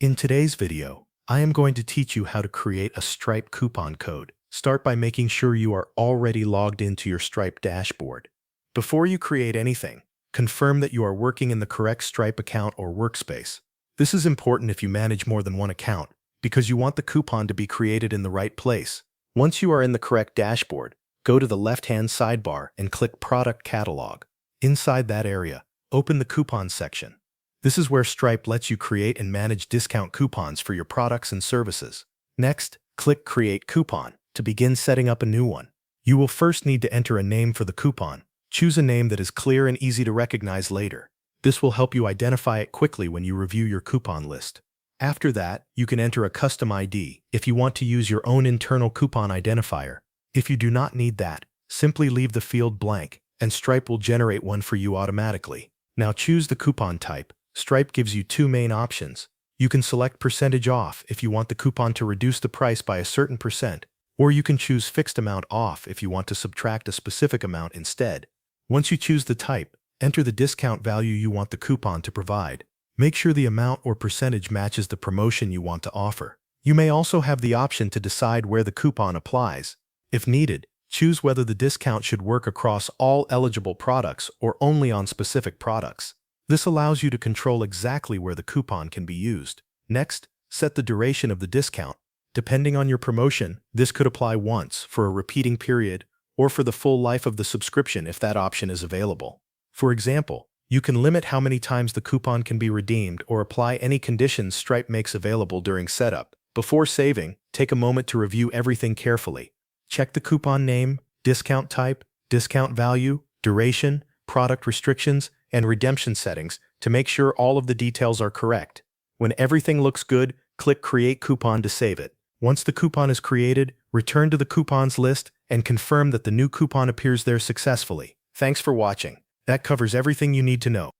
In today's video, I am going to teach you how to create a Stripe coupon code. Start by making sure you are already logged into your Stripe dashboard. Before you create anything, confirm that you are working in the correct Stripe account or workspace. This is important if you manage more than one account, because you want the coupon to be created in the right place. Once you are in the correct dashboard, go to the left-hand sidebar and click Product Catalog. Inside that area, open the Coupon section. This is where Stripe lets you create and manage discount coupons for your products and services. Next, click Create Coupon to begin setting up a new one. You will first need to enter a name for the coupon. Choose a name that is clear and easy to recognize later. This will help you identify it quickly when you review your coupon list. After that, you can enter a custom ID if you want to use your own internal coupon identifier. If you do not need that, simply leave the field blank, and Stripe will generate one for you automatically. Now choose the coupon type. Stripe gives you two main options. You can select percentage off if you want the coupon to reduce the price by a certain percent, or you can choose fixed amount off if you want to subtract a specific amount instead. Once you choose the type, enter the discount value you want the coupon to provide. Make sure the amount or percentage matches the promotion you want to offer. You may also have the option to decide where the coupon applies. If needed, choose whether the discount should work across all eligible products or only on specific products. This allows you to control exactly where the coupon can be used. Next, set the duration of the discount. Depending on your promotion, this could apply once for a repeating period or for the full life of the subscription if that option is available. For example, you can limit how many times the coupon can be redeemed or apply any conditions Stripe makes available during setup. Before saving, take a moment to review everything carefully. Check the coupon name, discount type, discount value, duration, product restrictions, and redemption settings to make sure all of the details are correct. When everything looks good, click Create Coupon to save it. Once the coupon is created, return to the coupons list and confirm that the new coupon appears there successfully. Thanks for watching. That covers everything you need to know.